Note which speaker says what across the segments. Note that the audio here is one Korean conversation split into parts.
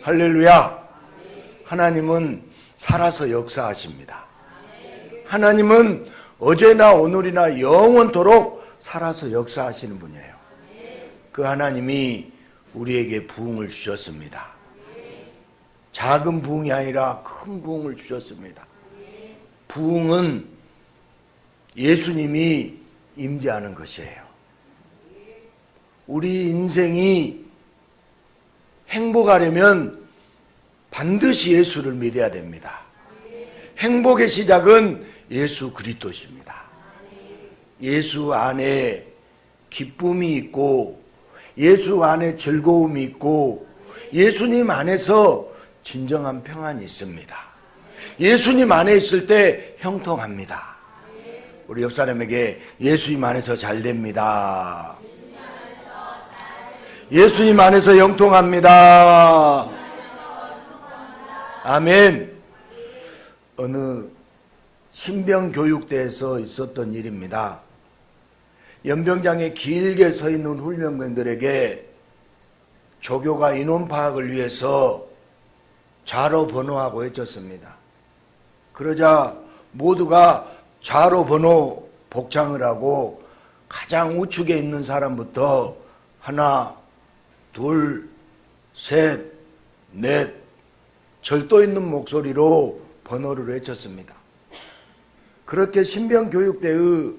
Speaker 1: 할렐루야. 하나님은 살아서 역사하십니다. 하나님은 어제나 오늘이나 영원토록 살아서 역사하시는 분이에요. 그 하나님이 우리에게 부흥을 주셨습니다. 작은 부흥이 아니라 큰 부흥을 주셨습니다. 부흥은 예수님이 임재하는 것이에요. 우리 인생이 행복하려면 반드시 예수를 믿어야 됩니다. 행복의 시작은 예수 그리스도십니다. 예수 안에 기쁨이 있고 예수 안에 즐거움이 있고 예수님 안에서 진정한 평안이 있습니다. 예수님 안에 있을 때 형통합니다. 우리 옆 사람에게 예수님 안에서 잘 됩니다. 예수님 안에서 형통합니다. 아멘. 어느 신병교육대에서 있었던 일입니다. 연병장에 길게 서 있는 훈련병들에게 조교가 인원 파악을 위해서 좌로 번호하고 외쳤습니다. 그러자 모두가 좌로 번호 복창을 하고 가장 우측에 있는 사람부터 하나, 둘, 셋, 넷 절도 있는 목소리로 번호를 외쳤습니다. 그렇게 신병교육대의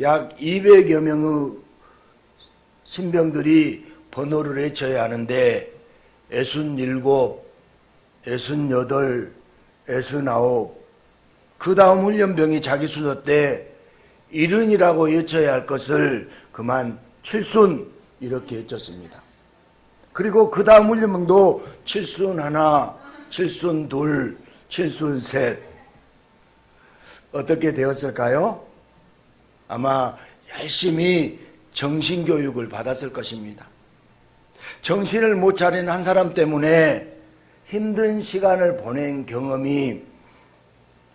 Speaker 1: 약 200여 명의 신병들이 번호를 외쳐야 하는데 67, 68, 69 그 다음 훈련병이 자기 순서 때 70이라고 외쳐야 할 것을 그만 70 이렇게 외쳤습니다. 그리고 그 다음 훈련병도 71, 72, 73 어떻게 되었을까요? 아마 열심히 정신교육을 받았을 것입니다. 정신을 못 차린 한 사람 때문에 힘든 시간을 보낸 경험이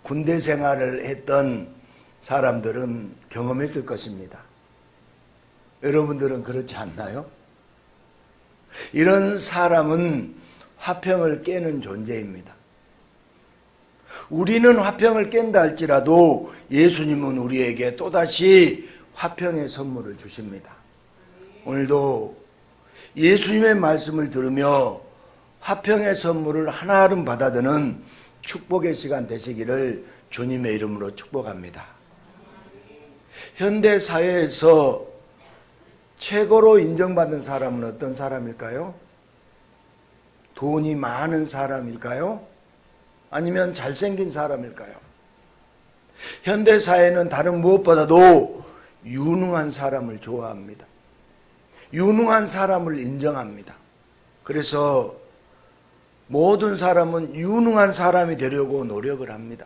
Speaker 1: 군대 생활을 했던 사람들은 경험했을 것입니다. 여러분들은 그렇지 않나요? 이런 사람은 화평을 깨는 존재입니다. 우리는 화평을 깬다 할지라도 예수님은 우리에게 또다시 화평의 선물을 주십니다. 오늘도 예수님의 말씀을 들으며 화평의 선물을 하나름 받아드는 축복의 시간 되시기를 주님의 이름으로 축복합니다. 현대 사회에서 최고로 인정받는 사람은 어떤 사람일까요? 돈이 많은 사람일까요? 아니면 잘생긴 사람일까요? 현대 사회는 다른 무엇보다도 유능한 사람을 좋아합니다. 유능한 사람을 인정합니다. 그래서 모든 사람은 유능한 사람이 되려고 노력을 합니다.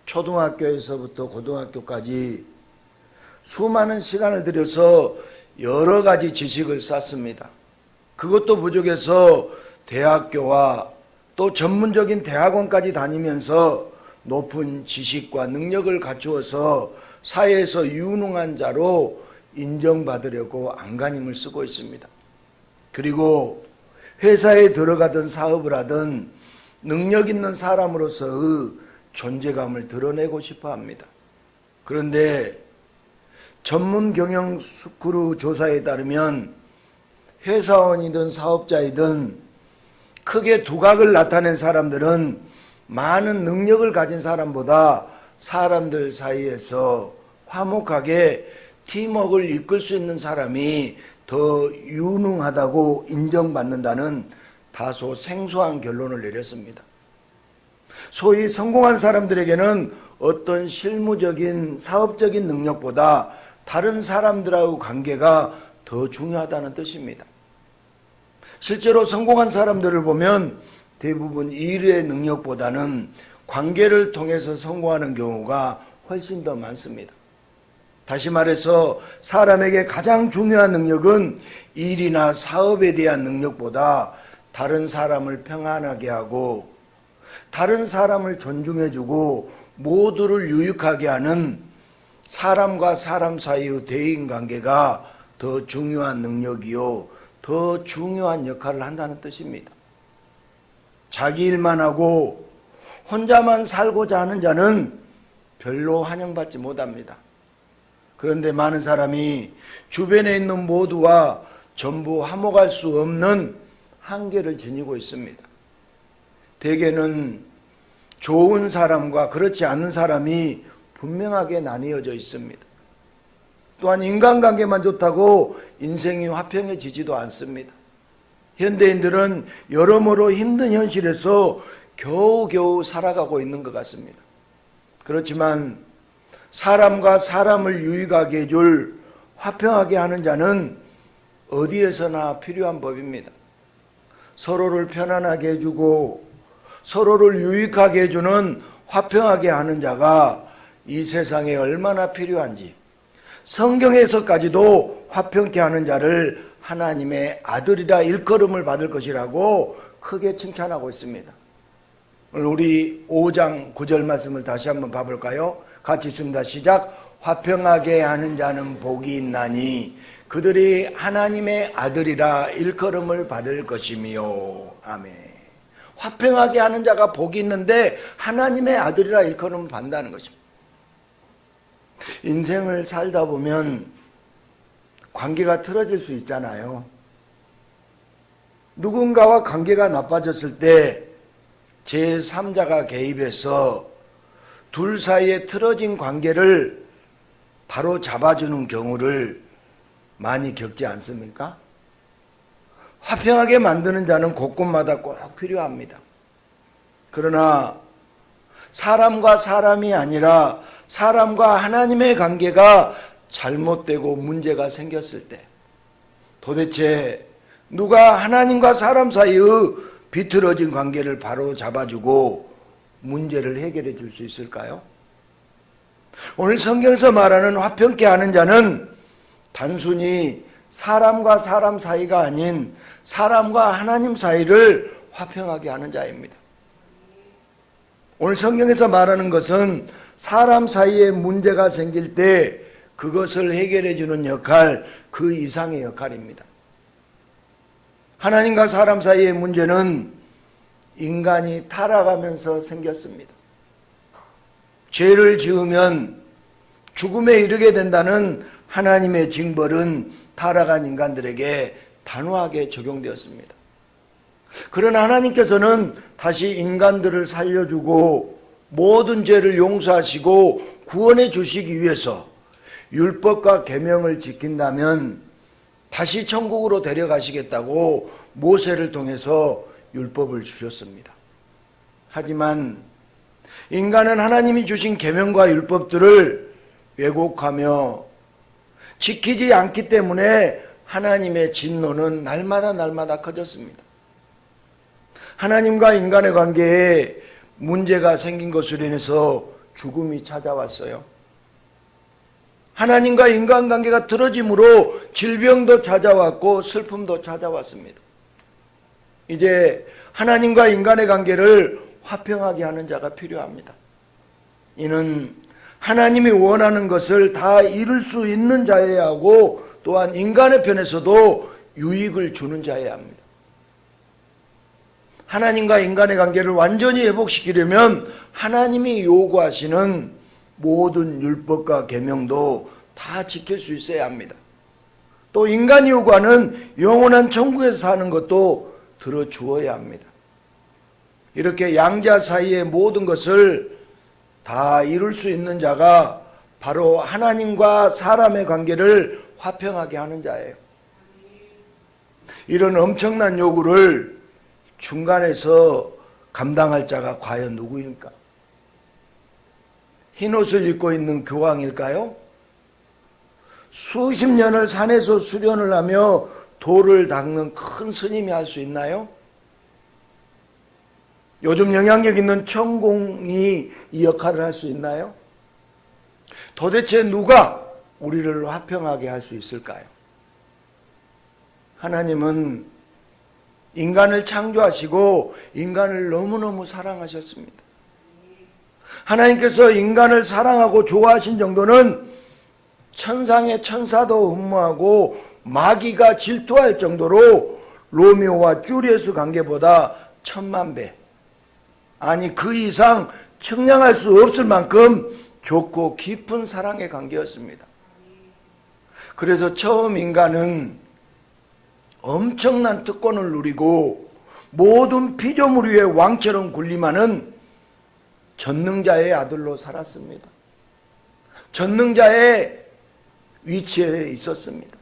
Speaker 1: 초등학교에서부터 고등학교까지 수많은 시간을 들여서 여러 가지 지식을 쌓습니다. 그것도 부족해서 대학교와 또 전문적인 대학원까지 다니면서 높은 지식과 능력을 갖추어서 사회에서 유능한 자로 인정받으려고 안간힘을 쓰고 있습니다. 그리고 회사에 들어가든 사업을 하든 능력 있는 사람으로서의 존재감을 드러내고 싶어 합니다. 그런데 전문 경영 스크루 조사에 따르면 회사원이든 사업자이든 크게 두각을 나타낸 사람들은 많은 능력을 가진 사람보다 사람들 사이에서 화목하게 팀워크를 이끌 수 있는 사람이 더 유능하다고 인정받는다는 다소 생소한 결론을 내렸습니다. 소위 성공한 사람들에게는 어떤 실무적인 사업적인 능력보다 다른 사람들하고 관계가 더 중요하다는 뜻입니다. 실제로 성공한 사람들을 보면 대부분 일의 능력보다는 관계를 통해서 성공하는 경우가 훨씬 더 많습니다. 다시 말해서 사람에게 가장 중요한 능력은 일이나 사업에 대한 능력보다 다른 사람을 평안하게 하고 다른 사람을 존중해주고 모두를 유익하게 하는 사람과 사람 사이의 대인관계가 더 중요한 능력이요 더 중요한 역할을 한다는 뜻입니다. 자기 일만 하고 혼자만 살고자 하는 자는 별로 환영받지 못합니다. 그런데 많은 사람이 주변에 있는 모두와 전부 화목할 수 없는 한계를 지니고 있습니다. 대개는 좋은 사람과 그렇지 않은 사람이 분명하게 나뉘어져 있습니다. 또한 인간관계만 좋다고 인생이 화평해지지도 않습니다. 현대인들은 여러모로 힘든 현실에서 겨우겨우 살아가고 있는 것 같습니다. 그렇지만 사람과 사람을 유익하게 해줄 화평하게 하는 자는 어디에서나 필요한 법입니다. 서로를 편안하게 해주고 서로를 유익하게 해주는 화평하게 하는 자가 이 세상에 얼마나 필요한지 성경에서까지도 화평케 하는 자를 하나님의 아들이라 일컬음을 받을 것이라고 크게 칭찬하고 있습니다. 오늘 우리 5장 9절 말씀을 다시 한번 봐볼까요? 같이 읽습니다. 시작. 화평하게 하는 자는 복이 있나니 그들이 하나님의 아들이라 일컬음을 받을 것이며. 아멘. 화평하게 하는 자가 복이 있는데 하나님의 아들이라 일컬음을 받는다는 것입니다. 인생을 살다 보면 관계가 틀어질 수 있잖아요. 누군가와 관계가 나빠졌을 때 제3자가 개입해서 둘 사이에 틀어진 관계를 바로 잡아주는 경우를 많이 겪지 않습니까? 화평하게 만드는 자는 곳곳마다 꼭 필요합니다. 그러나 사람과 사람이 아니라 사람과 하나님의 관계가 잘못되고 문제가 생겼을 때 도대체 누가 하나님과 사람 사이의 비틀어진 관계를 바로 잡아주고 문제를 해결해 줄 수 있을까요? 오늘 성경에서 말하는 화평케 하는 자는 단순히 사람과 사람 사이가 아닌 사람과 하나님 사이를 화평하게 하는 자입니다. 오늘 성경에서 말하는 것은 사람 사이에 문제가 생길 때 그것을 해결해 주는 역할, 그 이상의 역할입니다. 하나님과 사람 사이의 문제는 인간이 타락하면서 생겼습니다. 죄를 지으면 죽음에 이르게 된다는 하나님의 징벌은 타락한 인간들에게 단호하게 적용되었습니다. 그러나 하나님께서는 다시 인간들을 살려주고 모든 죄를 용서하시고 구원해 주시기 위해서 율법과 계명을 지킨다면 다시 천국으로 데려가시겠다고 모세를 통해서 율법을 주셨습니다. 하지만 인간은 하나님이 주신 계명과 율법들을 왜곡하며 지키지 않기 때문에 하나님의 진노는 날마다 커졌습니다. 하나님과 인간의 관계에 문제가 생긴 것으로 인해서 죽음이 찾아왔어요. 하나님과 인간관계가 틀어짐으로 질병도 찾아왔고 슬픔도 찾아왔습니다. 이제 하나님과 인간의 관계를 화평하게 하는 자가 필요합니다. 이는 하나님이 원하는 것을 다 이룰 수 있는 자여야 하고 또한 인간의 편에서도 유익을 주는 자여야 합니다. 하나님과 인간의 관계를 완전히 회복시키려면 하나님이 요구하시는 모든 율법과 계명도 다 지킬 수 있어야 합니다. 또 인간이 요구하는 영원한 천국에서 사는 것도 들어주어야 합니다. 이렇게 양자 사이의 모든 것을 다 이룰 수 있는 자가 바로 하나님과 사람의 관계를 화평하게 하는 자예요. 이런 엄청난 요구를 중간에서 감당할 자가 과연 누구일까? 흰옷을 입고 있는 교황일까요? 수십 년을 산에서 수련을 하며 돌을 닦는 큰 스님이 할 수 있나요? 요즘 영향력 있는 천공이 이 역할을 할 수 있나요? 도대체 누가 우리를 화평하게 할 수 있을까요? 하나님은 인간을 창조하시고 인간을 너무너무 사랑하셨습니다. 하나님께서 인간을 사랑하고 좋아하신 정도는 천상의 천사도 흠모하고 마귀가 질투할 정도로 로미오와 줄리엣 관계보다 1000만 배, 아니 그 이상 측량할 수 없을 만큼 좁고 깊은 사랑의 관계였습니다. 그래서 처음 인간은 엄청난 특권을 누리고 모든 피조물 위에 왕처럼 군림하는 전능자의 아들로 살았습니다. 전능자의 위치에 있었습니다.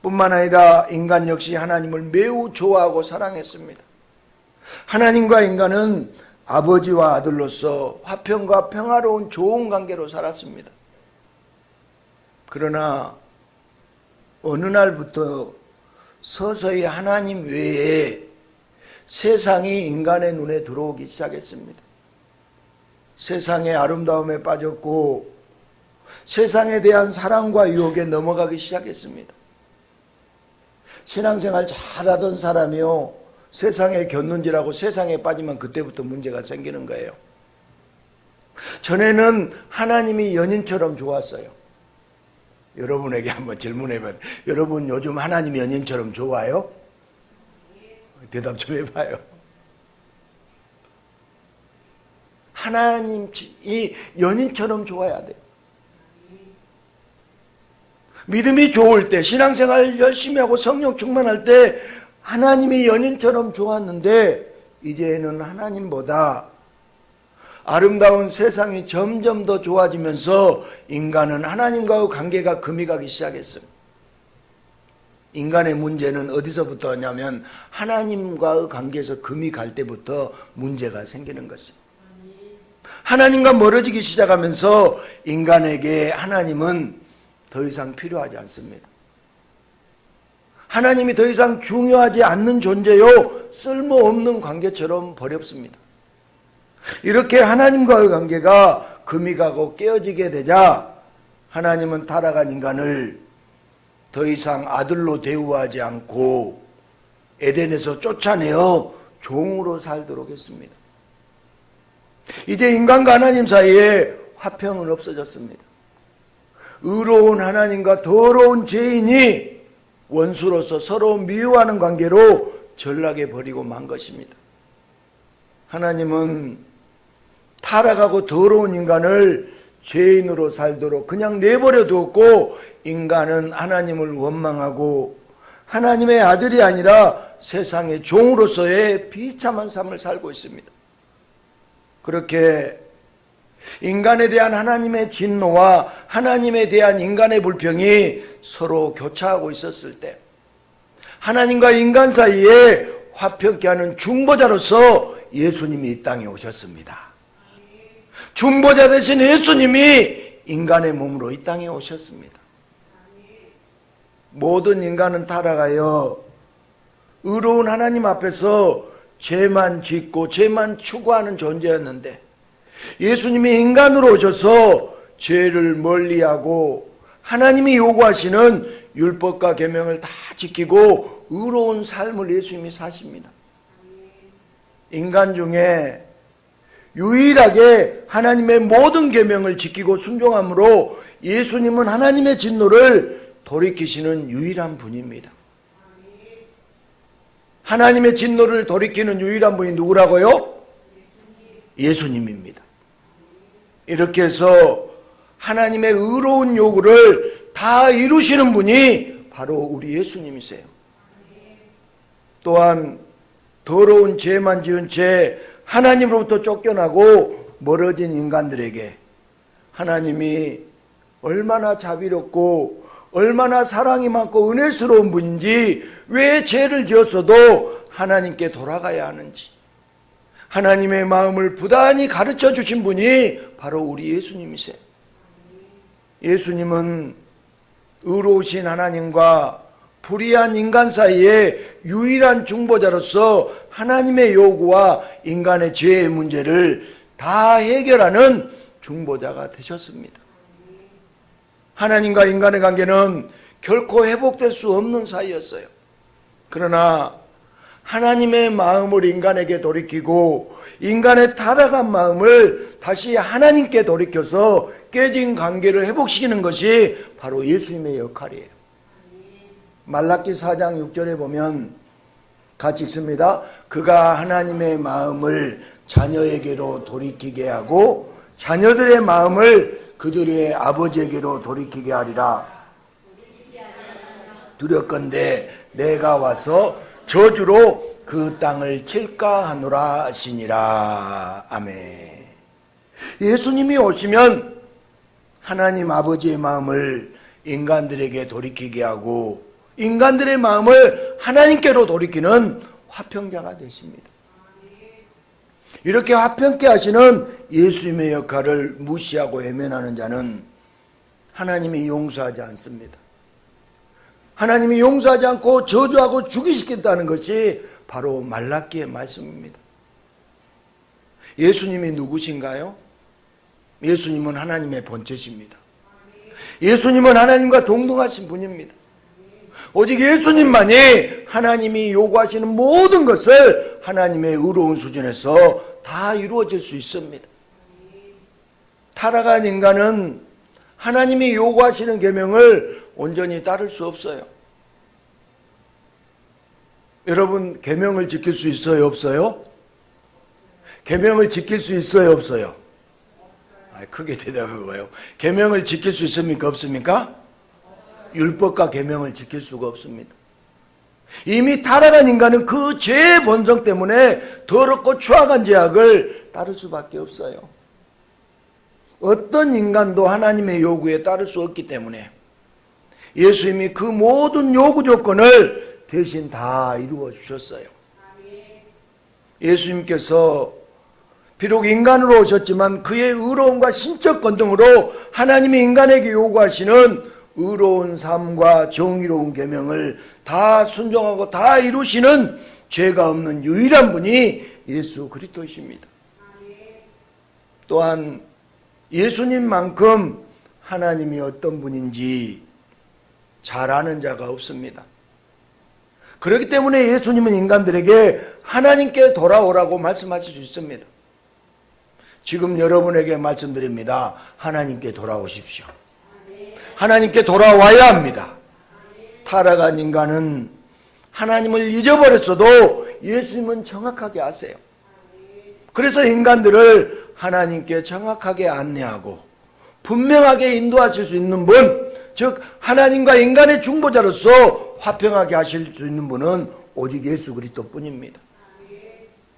Speaker 1: 뿐만 아니라 인간 역시 하나님을 매우 좋아하고 사랑했습니다. 하나님과 인간은 아버지와 아들로서 화평과 평화로운 좋은 관계로 살았습니다. 그러나 어느 날부터 서서히 하나님 외에 세상이 인간의 눈에 들어오기 시작했습니다. 세상의 아름다움에 빠졌고 세상에 대한 사랑과 유혹에 넘어가기 시작했습니다. 신앙생활 잘하던 사람이요, 세상에 곁눈질하고 세상에 빠지면 그때부터 문제가 생기는 거예요. 전에는 하나님이 연인처럼 좋았어요. 여러분에게 한번 질문해봐요. 여러분 요즘 하나님 연인처럼 좋아요? 대답 좀 해봐요. 하나님이 연인처럼 좋아야 돼요. 믿음이 좋을 때, 신앙생활 열심히 하고 성령 충만할 때 하나님이 연인처럼 좋았는데 이제는 하나님보다 아름다운 세상이 점점 더 좋아지면서 인간은 하나님과의 관계가 금이 가기 시작했어요. 인간의 문제는 어디서부터 하냐면 하나님과의 관계에서 금이 갈 때부터 문제가 생기는 것이에요. 하나님과 멀어지기 시작하면서 인간에게 하나님은 더 이상 필요하지 않습니다. 하나님이 더 이상 중요하지 않는 존재요, 쓸모없는 관계처럼 버렵습니다. 이렇게 하나님과의 관계가 금이 가고 깨어지게 되자 하나님은 타락한 인간을 더 이상 아들로 대우하지 않고 에덴에서 쫓아내어 종으로 살도록 했습니다. 이제 인간과 하나님 사이에 화평은 없어졌습니다. 의로운 하나님과 더러운 죄인이 원수로서 서로 미워하는 관계로 전락해 버리고 만 것입니다. 하나님은 타락하고 더러운 인간을 죄인으로 살도록 그냥 내버려 두었고, 인간은 하나님을 원망하고 하나님의 아들이 아니라 세상의 종으로서의 비참한 삶을 살고 있습니다. 그렇게 인간에 대한 하나님의 진노와 하나님에 대한 인간의 불평이 서로 교차하고 있었을 때 하나님과 인간 사이에 화평케 하는 중보자로서 예수님이 이 땅에 오셨습니다. 중보자 되신 예수님이 인간의 몸으로 이 땅에 오셨습니다. 모든 인간은 타락하여 의로운 하나님 앞에서 죄만 짓고 죄만 추구하는 존재였는데 예수님이 인간으로 오셔서 죄를 멀리하고 하나님이 요구하시는 율법과 계명을 다 지키고 의로운 삶을 예수님이 사십니다. 인간 중에 유일하게 하나님의 모든 계명을 지키고 순종함으로 예수님은 하나님의 진노를 돌이키시는 유일한 분입니다. 하나님의 진노를 돌이키는 유일한 분이 누구라고요? 예수님입니다. 이렇게 해서 하나님의 의로운 요구를 다 이루시는 분이 바로 우리 예수님이세요. 또한 더러운 죄만 지은 채 하나님으로부터 쫓겨나고 멀어진 인간들에게 하나님이 얼마나 자비롭고 얼마나 사랑이 많고 은혜스러운 분인지, 왜 죄를 지었어도 하나님께 돌아가야 하는지 하나님의 마음을 부단히 가르쳐 주신 분이 바로 우리 예수님이세요. 예수님은 의로우신 하나님과 불의한 인간 사이에 유일한 중보자로서 하나님의 요구와 인간의 죄의 문제를 다 해결하는 중보자가 되셨습니다. 하나님과 인간의 관계는 결코 회복될 수 없는 사이였어요. 그러나 하나님의 마음을 인간에게 돌이키고 인간의 타락한 마음을 다시 하나님께 돌이켜서 깨진 관계를 회복시키는 것이 바로 예수님의 역할이에요. 말라기 4장 6절에 보면 같이 읽습니다. 그가 하나님의 마음을 자녀에게로 돌이키게 하고 자녀들의 마음을 그들의 아버지에게로 돌이키게 하리라. 두렵건대 내가 와서 저주로 그 땅을 칠까 하노라 하시니라. 아멘. 예수님이 오시면 하나님 아버지의 마음을 인간들에게 돌이키게 하고 인간들의 마음을 하나님께로 돌이키는 화평자가 되십니다. 이렇게 화평케 하시는 예수님의 역할을 무시하고 외면하는 자는 하나님이 용서하지 않습니다. 하나님이 용서하지 않고 저주하고 죽이시겠다는 것이 바로 말라기의 말씀입니다. 예수님이 누구신가요? 예수님은 하나님의 본체십니다. 예수님은 하나님과 동등하신 분입니다. 오직 예수님만이 하나님이 요구하시는 모든 것을 하나님의 의로운 수준에서 다 이루어질 수 있습니다. 타락한 인간은 하나님이 요구하시는 계명을 온전히 따를 수 없어요. 여러분, 계명을 지킬 수 있어요, 없어요? 계명을 지킬 수 있어요, 없어요? 크게 대답해봐요. 계명을 지킬 수 있습니까, 없습니까? 율법과 계명을 지킬 수가 없습니다. 이미 타락한 인간은 그 죄의 본성 때문에 더럽고 추악한 죄악을 따를 수밖에 없어요. 어떤 인간도 하나님의 요구에 따를 수 없기 때문에 예수님이 그 모든 요구 조건을 대신 다 이루어 주셨어요. 예수님께서 비록 인간으로 오셨지만 그의 의로움과 신적 권능으로 하나님이 인간에게 요구하시는 의로운 삶과 정의로운 계명을 다 순종하고 다 이루시는 죄가 없는 유일한 분이 예수 그리스도이십니다. 또한 예수님만큼 하나님이 어떤 분인지 잘 아는 자가 없습니다. 그렇기 때문에 예수님은 인간들에게 하나님께 돌아오라고 말씀하실 수 있습니다. 지금 여러분에게 말씀드립니다. 하나님께 돌아오십시오. 하나님께 돌아와야 합니다. 타락한 인간은 하나님을 잊어버렸어도 예수님은 정확하게 아세요. 그래서 인간들을 하나님께 정확하게 안내하고 분명하게 인도하실 수 있는 분, 즉 하나님과 인간의 중보자로서 화평하게 하실 수 있는 분은 오직 예수 그리스도뿐입니다.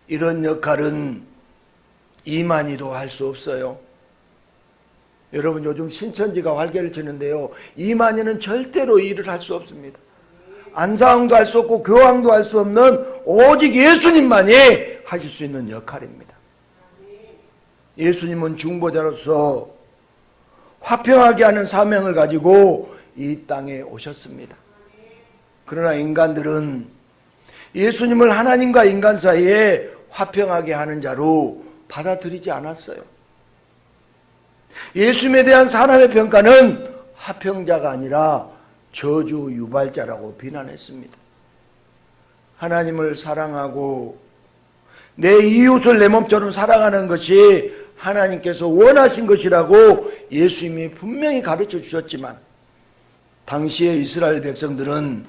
Speaker 1: 이런 역할은 이만희도 할 수 없어요. 여러분, 요즘 신천지가 활개를 치는데요, 이만희는 절대로 일을 할 수 없습니다. 안사왕도 할 수 없고 교황도 할 수 없는 오직 예수님만이 하실 수 있는 역할입니다. 예수님은 중보자로서 화평하게 하는 사명을 가지고 이 땅에 오셨습니다. 그러나 인간들은 예수님을 하나님과 인간 사이에 화평하게 하는 자로 받아들이지 않았어요. 예수님에 대한 사람의 평가는 화평자가 아니라 저주 유발자라고 비난했습니다. 하나님을 사랑하고 내 이웃을 내 몸처럼 사랑하는 것이 하나님께서 원하신 것이라고 예수님이 분명히 가르쳐 주셨지만 당시의 이스라엘 백성들은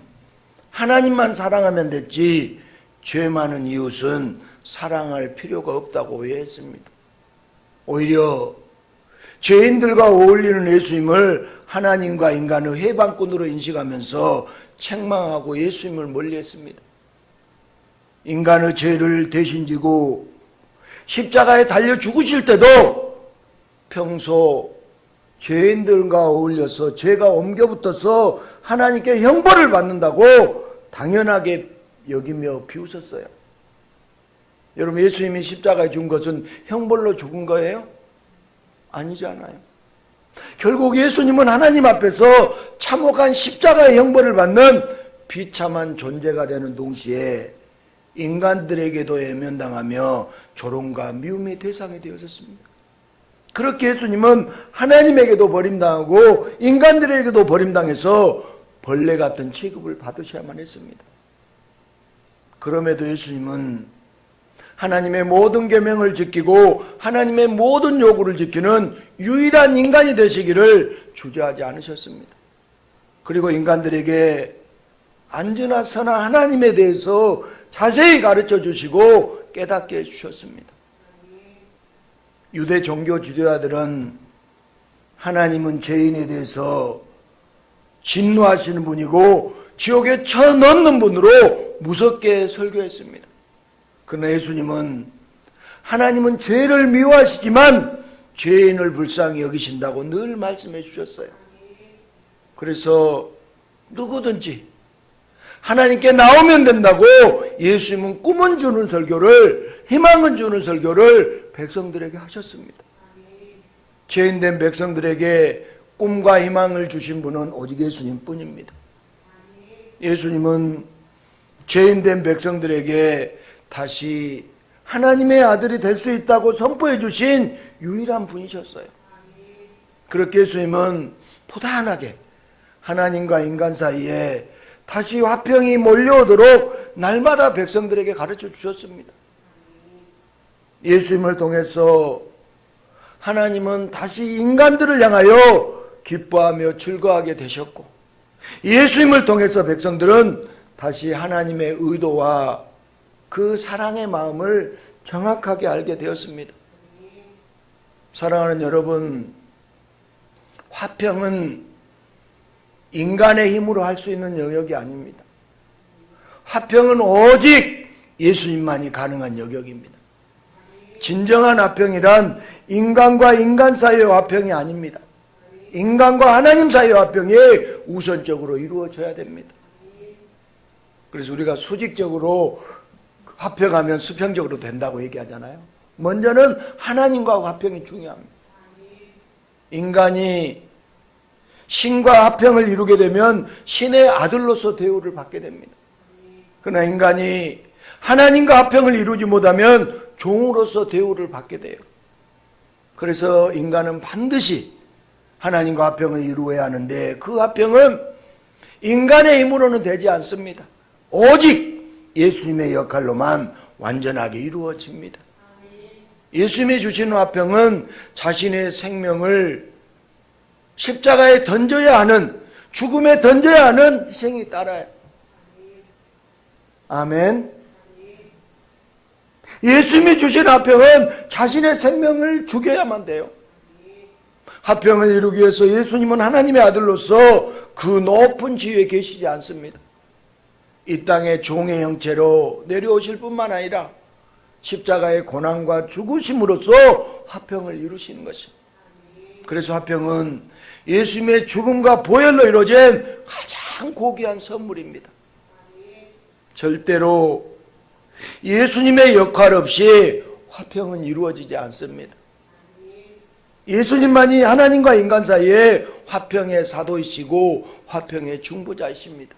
Speaker 1: 하나님만 사랑하면 됐지 죄 많은 이웃은 사랑할 필요가 없다고 오해했습니다. 오히려 죄인들과 어울리는 예수님을 하나님과 인간의 해방꾼으로 인식하면서 책망하고 예수님을 멀리했습니다. 인간의 죄를 대신 지고 십자가에 달려 죽으실 때도 평소 죄인들과 어울려서 죄가 옮겨붙어서 하나님께 형벌을 받는다고 당연하게 여기며 비웃었어요. 여러분, 예수님이 십자가에 죽은 것은 형벌로 죽은 거예요? 아니잖아요. 결국 예수님은 하나님 앞에서 참혹한 십자가의 형벌을 받는 비참한 존재가 되는 동시에 인간들에게도 외면당하며 조롱과 미움의 대상이 되었습니다. 그렇게 예수님은 하나님에게도 버림당하고 인간들에게도 버림당해서 벌레 같은 취급을 받으셔야만 했습니다. 그럼에도 예수님은 하나님의 모든 계명을 지키고 하나님의 모든 요구를 지키는 유일한 인간이 되시기를 주저하지 않으셨습니다. 그리고 인간들에게 안전하 선한 하나님에 대해서 자세히 가르쳐 주시고 깨닫게 해주셨습니다. 유대 종교 지도자들은 하나님은 죄인에 대해서 진노하시는 분이고 지옥에 쳐넣는 분으로 무섭게 설교했습니다. 그러나 예수님은 하나님은 죄를 미워하시지만 죄인을 불쌍히 여기신다고 늘 말씀해 주셨어요. 그래서 누구든지 하나님께 나오면 된다고 예수님은 꿈을 주는 설교를, 희망을 주는 설교를 백성들에게 하셨습니다. 죄인된 백성들에게 꿈과 희망을 주신 분은 오직 예수님 뿐입니다. 예수님은 죄인된 백성들에게 다시 하나님의 아들이 될 수 있다고 선포해 주신 유일한 분이셨어요. 그렇게 예수님은 부단하게 하나님과 인간 사이에 다시 화평이 몰려오도록 날마다 백성들에게 가르쳐 주셨습니다. 예수님을 통해서 하나님은 다시 인간들을 향하여 기뻐하며 즐거워하게 되셨고, 예수님을 통해서 백성들은 다시 하나님의 의도와 그 사랑의 마음을 정확하게 알게 되었습니다. 사랑하는 여러분, 화평은 인간의 힘으로 할 수 있는 영역이 아닙니다. 화평은 오직 예수님만이 가능한 영역입니다. 진정한 화평이란 인간과 인간 사이의 화평이 아닙니다. 인간과 하나님 사이의 화평이 우선적으로 이루어져야 됩니다. 그래서 우리가 수직적으로 화평하면 수평적으로 된다고 얘기하잖아요. 먼저는 하나님과 화평이 중요합니다. 인간이 신과 화평을 이루게 되면 신의 아들로서 대우를 받게 됩니다. 그러나 인간이 하나님과 화평을 이루지 못하면 종으로서 대우를 받게 돼요. 그래서 인간은 반드시 하나님과 화평을 이루어야 하는데, 그 화평은 인간의 힘으로는 되지 않습니다. 오직 예수님의 역할로만 완전하게 이루어집니다. 예수님이 주시는 화평은 자신의 생명을 십자가에 던져야 하는, 죽음에 던져야 하는 희생이 따라요. 아멘. 예수님이 주신 화평은 자신의 생명을 죽여야만 돼요. 화평을 이루기 위해서 예수님은 하나님의 아들로서 그 높은 지위에 계시지 않습니다. 이 땅에 종의 형체로 내려오실 뿐만 아니라 십자가의 고난과 죽으심으로써 화평을 이루시는 것입니다. 그래서 화평은 예수님의 죽음과 보혈로 이루어진 가장 고귀한 선물입니다. 절대로 예수님의 역할 없이 화평은 이루어지지 않습니다. 예수님만이 하나님과 인간 사이에 화평의 사도이시고 화평의 중보자이십니다.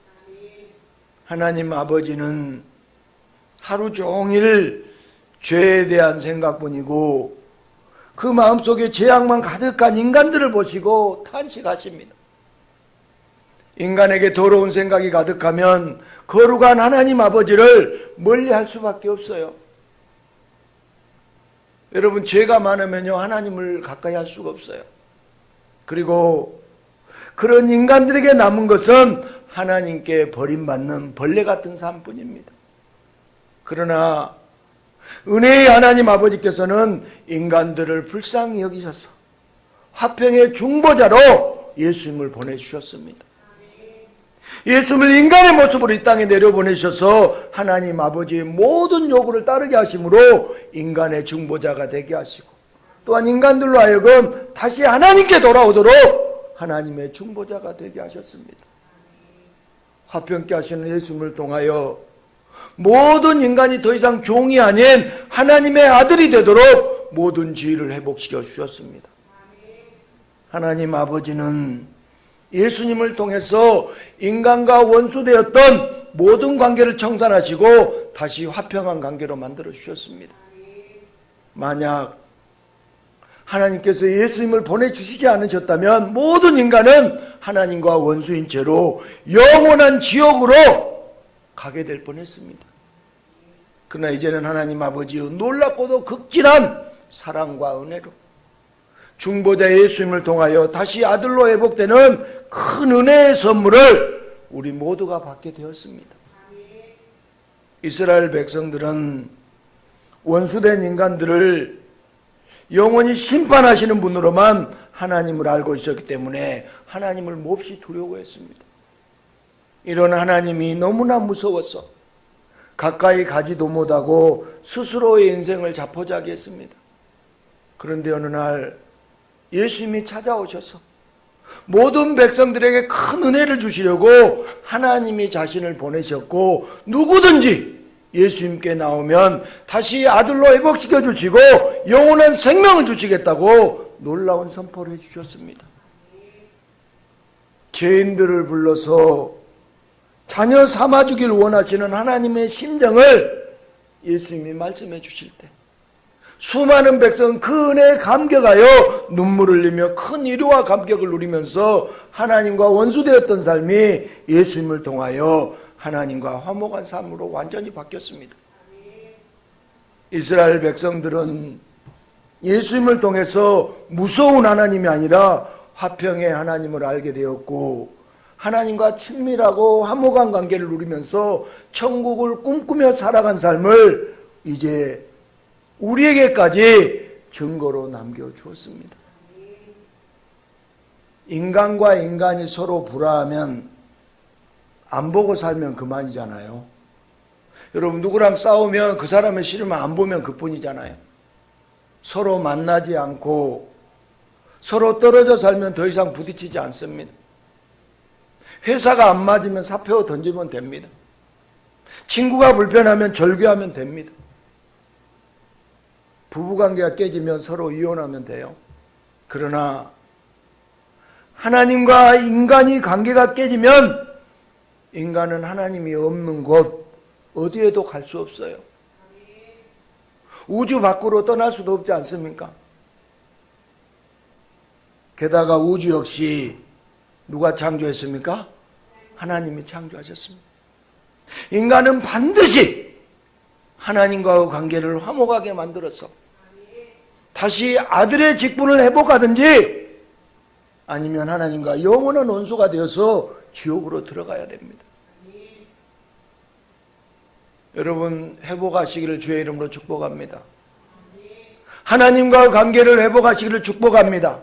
Speaker 1: 하나님 아버지는 하루 종일 죄에 대한 생각뿐이고 그 마음속에 죄악만 가득한 인간들을 보시고 탄식하십니다. 인간에게 더러운 생각이 가득하면 거룩한 하나님 아버지를 멀리할 수밖에 없어요. 여러분, 죄가 많으면요 하나님을 가까이 할 수가 없어요. 그리고 그런 인간들에게 남은 것은 하나님께 버림받는 벌레 같은 삶뿐입니다. 그러나 은혜의 하나님 아버지께서는 인간들을 불쌍히 여기셔서 화평의 중보자로 예수님을 보내주셨습니다. 예수님을 인간의 모습으로 이 땅에 내려보내셔서 하나님 아버지의 모든 요구를 따르게 하심으로 인간의 중보자가 되게 하시고, 또한 인간들로 하여금 다시 하나님께 돌아오도록 하나님의 중보자가 되게 하셨습니다. 화평케 하시는 예수님을 통하여 모든 인간이 더 이상 종이 아닌 하나님의 아들이 되도록 모든 지위를 회복시켜 주셨습니다. 하나님 아버지는 예수님을 통해서 인간과 원수되었던 모든 관계를 청산하시고 다시 화평한 관계로 만들어 주셨습니다. 만약 하나님께서 예수님을 보내주시지 않으셨다면 모든 인간은 하나님과 원수인 채로 영원한 지옥으로 가게 될 뻔했습니다. 그러나 이제는 하나님 아버지의 놀랍고도 극진한 사랑과 은혜로 중보자 예수님을 통하여 다시 아들로 회복되는 큰 은혜의 선물을 우리 모두가 받게 되었습니다. 이스라엘 백성들은 원수된 인간들을 영원히 심판하시는 분으로만 하나님을 알고 있었기 때문에 하나님을 몹시 두려워했습니다. 이런 하나님이 너무나 무서워서 가까이 가지도 못하고 스스로의 인생을 자포자기했습니다. 그런데 어느 날 예수님이 찾아오셔서 모든 백성들에게 큰 은혜를 주시려고 하나님이 자신을 보내셨고, 누구든지 예수님께 나오면 다시 아들로 회복시켜 주시고 영원한 생명을 주시겠다고 놀라운 선포를 해주셨습니다. 죄인들을 불러서 자녀 삼아주길 원하시는 하나님의 심정을 예수님이 말씀해 주실 때 수많은 백성은 그 은혜에 감격하여 눈물을 흘리며 큰 위로와 감격을 누리면서 하나님과 원수되었던 삶이 예수님을 통하여 하나님과 화목한 삶으로 완전히 바뀌었습니다. 이스라엘 백성들은 예수님을 통해서 무서운 하나님이 아니라 화평의 하나님을 알게 되었고, 하나님과 친밀하고 화목한 관계를 누리면서 천국을 꿈꾸며 살아간 삶을 이제 우리에게까지 증거로 남겨주었습니다. 인간과 인간이 서로 불화하면 안 보고 살면 그만이잖아요. 여러분, 누구랑 싸우면 그 사람의 싫으면 안 보면 그뿐이잖아요. 서로 만나지 않고 서로 떨어져 살면 더 이상 부딪히지 않습니다. 회사가 안 맞으면 사표 던지면 됩니다. 친구가 불편하면 절교하면 됩니다. 부부관계가 깨지면 서로 이혼하면 돼요. 그러나 하나님과 인간이 관계가 깨지면 인간은 하나님이 없는 곳 어디에도 갈 수 없어요. 우주 밖으로 떠날 수도 없지 않습니까? 게다가 우주 역시 누가 창조했습니까? 하나님이 창조하셨습니다. 인간은 반드시 하나님과의 관계를 화목하게 만들어서 다시 아들의 직분을 회복하든지 아니면 하나님과 영원한 원수가 되어서 지옥으로 들어가야 됩니다. 여러분, 회복하시기를 주의 이름으로 축복합니다. 하나님과의 관계를 회복하시기를 축복합니다.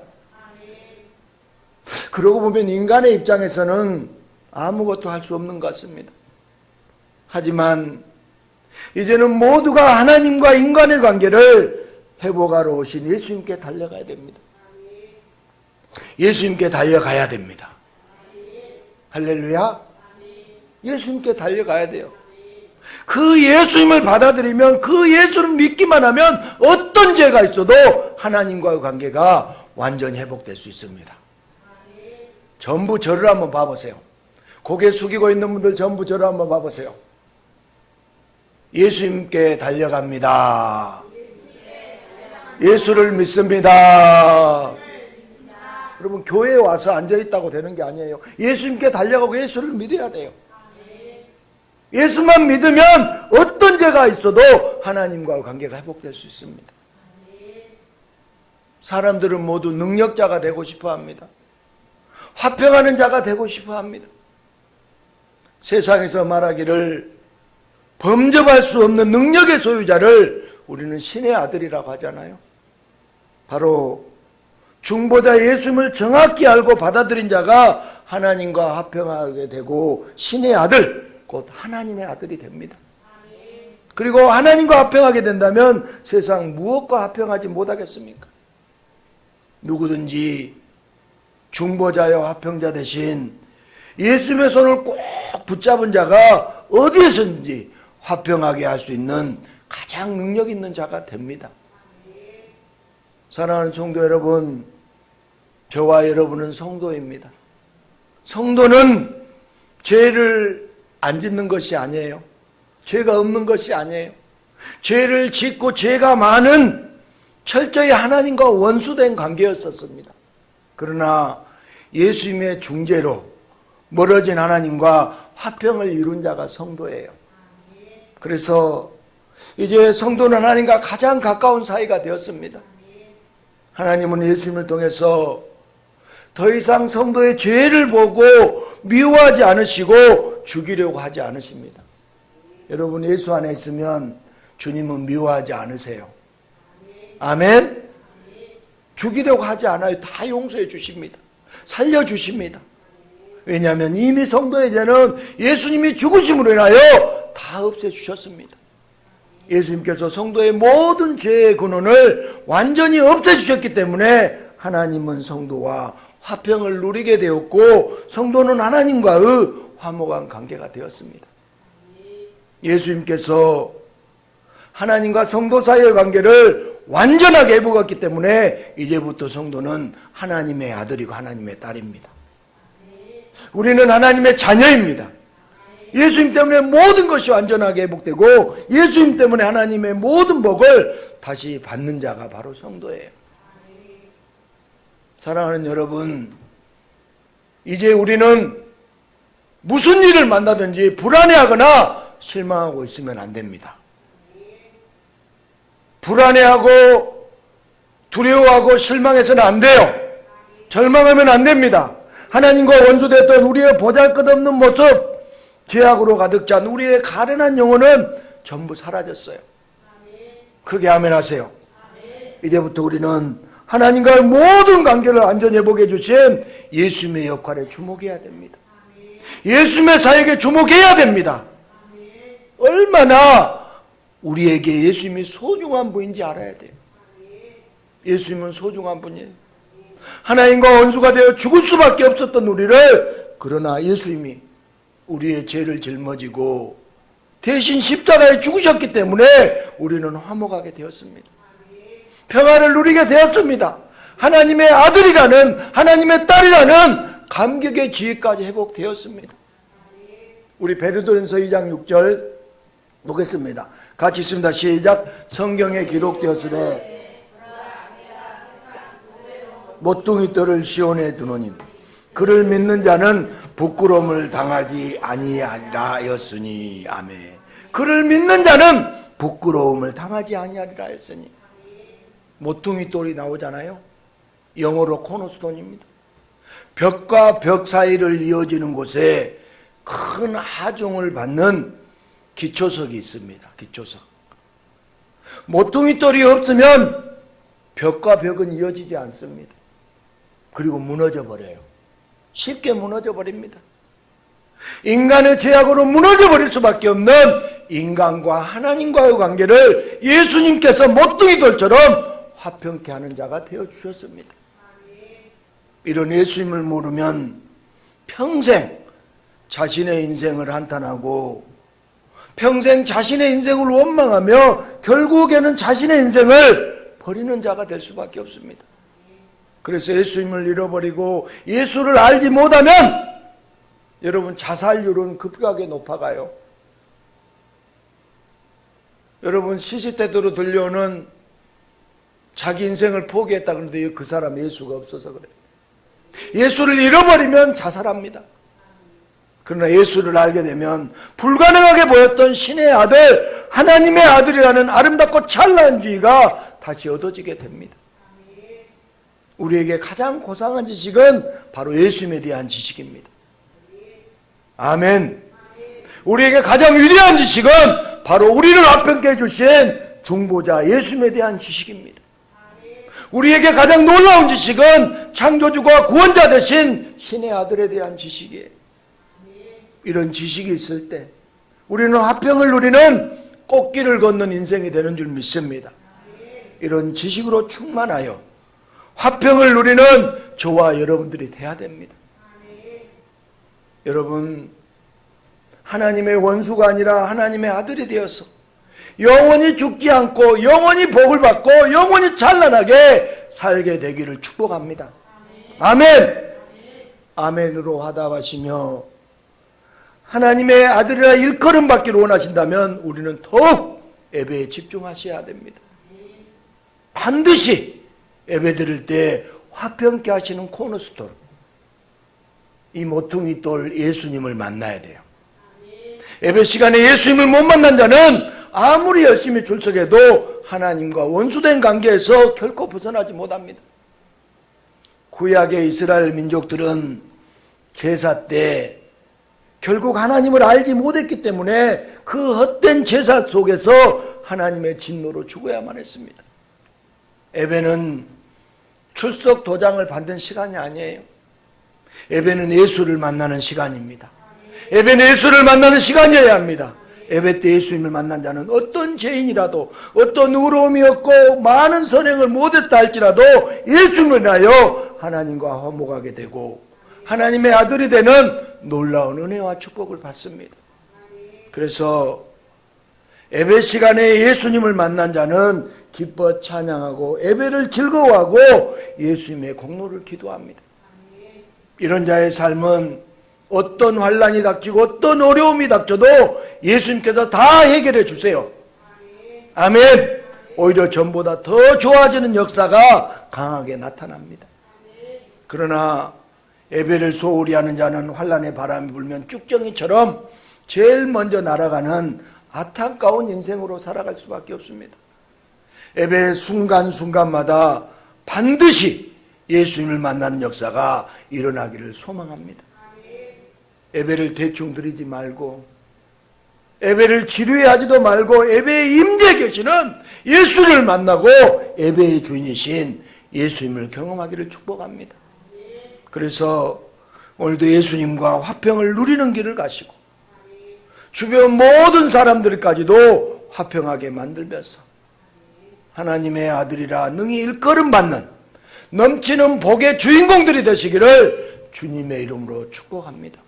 Speaker 1: 그러고 보면 인간의 입장에서는 아무것도 할 수 없는 것 같습니다. 하지만 이제는 모두가 하나님과 인간의 관계를 회복하러 오신 예수님께 달려가야 됩니다. 예수님께 달려가야 됩니다. 할렐루야. 예수님께 달려가야 돼요. 그 예수님을 받아들이면, 그 예수를 믿기만 하면 어떤 죄가 있어도 하나님과의 관계가 완전히 회복될 수 있습니다. 전부 저를 한번 봐보세요. 고개 숙이고 있는 분들 전부 저를 한번 봐보세요. 예수님께 달려갑니다. 예수를 믿습니다. 여러분, 교회에 와서 앉아있다고 되는 게 아니에요. 예수님께 달려가고 예수를 믿어야 돼요. 예수만 믿으면 어떤 죄가 있어도 하나님과의 관계가 회복될 수 있습니다. 사람들은 모두 능력자가 되고 싶어 합니다. 화평하는 자가 되고 싶어 합니다. 세상에서 말하기를 범접할 수 없는 능력의 소유자를 우리는 신의 아들이라고 하잖아요. 바로 중보자 예수님을 정확히 알고 받아들인 자가 하나님과 화평하게 되고 신의 아들, 곧 하나님의 아들이 됩니다. 그리고 하나님과 화평하게 된다면 세상 무엇과 화평하지 못하겠습니까? 누구든지 중보자여 화평자 대신 예수님의 손을 꼭 붙잡은 자가 어디에서든지 화평하게 할 수 있는 가장 능력 있는 자가 됩니다. 사랑하는 성도 여러분, 저와 여러분은 성도입니다. 성도는 죄를 안 짓는 것이 아니에요. 죄가 없는 것이 아니에요. 죄를 짓고 죄가 많은 철저히 하나님과 원수된 관계였었습니다. 그러나 예수님의 중재로 멀어진 하나님과 화평을 이룬 자가 성도예요. 그래서 이제 성도는 하나님과 가장 가까운 사이가 되었습니다. 하나님은 예수님을 통해서 더 이상 성도의 죄를 보고 미워하지 않으시고 죽이려고 하지 않으십니다. 여러분, 예수 안에 있으면 주님은 미워하지 않으세요. 아멘. 죽이려고 하지 않아요. 다 용서해 주십니다. 살려주십니다. 왜냐하면 이미 성도의 죄는 예수님이 죽으심으로 인하여 다 없애주셨습니다. 예수님께서 성도의 모든 죄의 근원을 완전히 없애주셨기 때문에 하나님은 성도와 화평을 누리게 되었고 성도는 하나님과의 화목한 관계가 되었습니다. 예수님께서 하나님과 성도 사이의 관계를 완전하게 회복했기 때문에 이제부터 성도는 하나님의 아들이고 하나님의 딸입니다. 우리는 하나님의 자녀입니다. 예수님 때문에 모든 것이 완전하게 회복되고 예수님 때문에 하나님의 모든 복을 다시 받는 자가 바로 성도예요. 사랑하는 여러분, 이제 우리는 무슨 일을 만나든지 불안해하거나 실망하고 있으면 안 됩니다. 불안해하고 두려워하고 실망해서는 안 돼요. 절망하면 안 됩니다. 하나님과 원수됐던 우리의 보잘것없는 모습, 죄악으로 가득 찬 우리의 가련한 영혼은 전부 사라졌어요. 크게 아멘 하세요. 이제부터 우리는 하나님과의 모든 관계를 완전히 회복해 주신 예수님의 역할에 주목해야 됩니다. 예수님의 사역에 주목해야 됩니다. 얼마나 우리에게 예수님이 소중한 분인지 알아야 돼요. 예수님은 소중한 분이에요. 하나님과 원수가 되어 죽을 수밖에 없었던 우리를, 그러나 예수님이 우리의 죄를 짊어지고 대신 십자가에 죽으셨기 때문에 우리는 화목하게 되었습니다. 평화를 누리게 되었습니다. 하나님의 아들이라는, 하나님의 딸이라는 감격의 지위까지 회복되었습니다. 우리 베드로전서 2장 6절 보겠습니다. 같이 읽습니다. 시작. 성경에 기록되었으되 모퉁이 돌을 시온에 두노니 그를 믿는 자는 부끄러움을 당하지 아니하리라 하였으니. 아멘. 그를 믿는 자는 부끄러움을 당하지 아니하리라 했으니. 모퉁이 돌이 나오잖아요. 영어로 코너스톤입니다. 벽과 벽 사이를 이어지는 곳에 큰 하중을 받는 기초석이 있습니다. 기초석. 모퉁이 돌이 없으면 벽과 벽은 이어지지 않습니다. 그리고 무너져 버려요. 쉽게 무너져 버립니다. 인간의 죄악으로 무너져 버릴 수밖에 없는 인간과 하나님과의 관계를 예수님께서 모퉁이 돌처럼 화평케 하는 자가 되어주셨습니다. 이런 예수님을 모르면 평생 자신의 인생을 한탄하고 평생 자신의 인생을 원망하며 결국에는 자신의 인생을 버리는 자가 될 수밖에 없습니다. 그래서 예수님을 잃어버리고 예수를 알지 못하면 여러분 자살률은 급격하게 높아가요. 여러분 시시때때로 들려오는 자기 인생을 포기했다 그러는데 그 사람 예수가 없어서 그래요. 예수를 잃어버리면 자살합니다. 그러나 예수를 알게 되면 불가능하게 보였던 신의 아들, 하나님의 아들이라는 아름답고 찬란한 지위가 다시 얻어지게 됩니다. 우리에게 가장 고상한 지식은 바로 예수님에 대한 지식입니다. 아멘. 우리에게 가장 위대한 지식은 바로 우리를 화평케 해주신 중보자 예수님에 대한 지식입니다. 우리에게 가장 놀라운 지식은 창조주가 구원자 되신 신의 아들에 대한 지식이에요. 이런 지식이 있을 때 우리는 화평을 누리는 꽃길을 걷는 인생이 되는 줄 믿습니다. 이런 지식으로 충만하여 화평을 누리는 저와 여러분들이 돼야 됩니다. 여러분, 하나님의 원수가 아니라 하나님의 아들이 되어서 영원히 죽지 않고 영원히 복을 받고 영원히 찬란하게 살게 되기를 축복합니다. 아멘. 아멘으로 화답하시며 하나님의 아들이라 일컬음 받기를 원하신다면 우리는 더욱 예배에 집중하셔야 됩니다. 반드시 예배 드릴 때 화평케 하시는 코너스톤, 이 모퉁이 돌 예수님을 만나야 돼요. 예배 시간에 예수님을 못 만난 자는 아무리 열심히 출석해도 하나님과 원수된 관계에서 결코 벗어나지 못합니다. 구약의 이스라엘 민족들은 제사 때 결국 하나님을 알지 못했기 때문에 그 헛된 제사 속에서 하나님의 진노로 죽어야만 했습니다. 예배는 출석 도장을 받는 시간이 아니에요. 예배는 예수를 만나는 시간입니다. 예배는 예수를 만나는 시간이어야 합니다. 예배 때 예수님을 만난 자는 어떤 죄인이라도 어떤 의로움이 없고 많은 선행을 못했다 할지라도 예수님을 인하여 하나님과 화목하게 되고 하나님의 아들이 되는 놀라운 은혜와 축복을 받습니다. 그래서 예배 시간에 예수님을 만난 자는 기뻐 찬양하고 예배를 즐거워하고 예수님의 공로를 기도합니다. 이런 자의 삶은 어떤 환난이 닥치고 어떤 어려움이 닥쳐도 예수님께서 다 해결해 주세요. 아멘. 오히려 전보다 더 좋아지는 역사가 강하게 나타납니다. 그러나 예배를 소홀히 하는 자는 환난의 바람이 불면 쭉정이처럼 제일 먼저 날아가는 안타까운 인생으로 살아갈 수밖에 없습니다. 예배 순간순간마다 반드시 예수님을 만나는 역사가 일어나기를 소망합니다. 예배를 대충 드리지 말고 예배를 지루해하지도 말고 예배에 임재 계시는 예수를 만나고 예배의 주인이신 예수님을 경험하기를 축복합니다. 그래서 오늘도 예수님과 화평을 누리는 길을 가시고 주변 모든 사람들까지도 화평하게 만들면서 하나님의 아들이라 능히 일컬음 받는 넘치는 복의 주인공들이 되시기를 주님의 이름으로 축복합니다.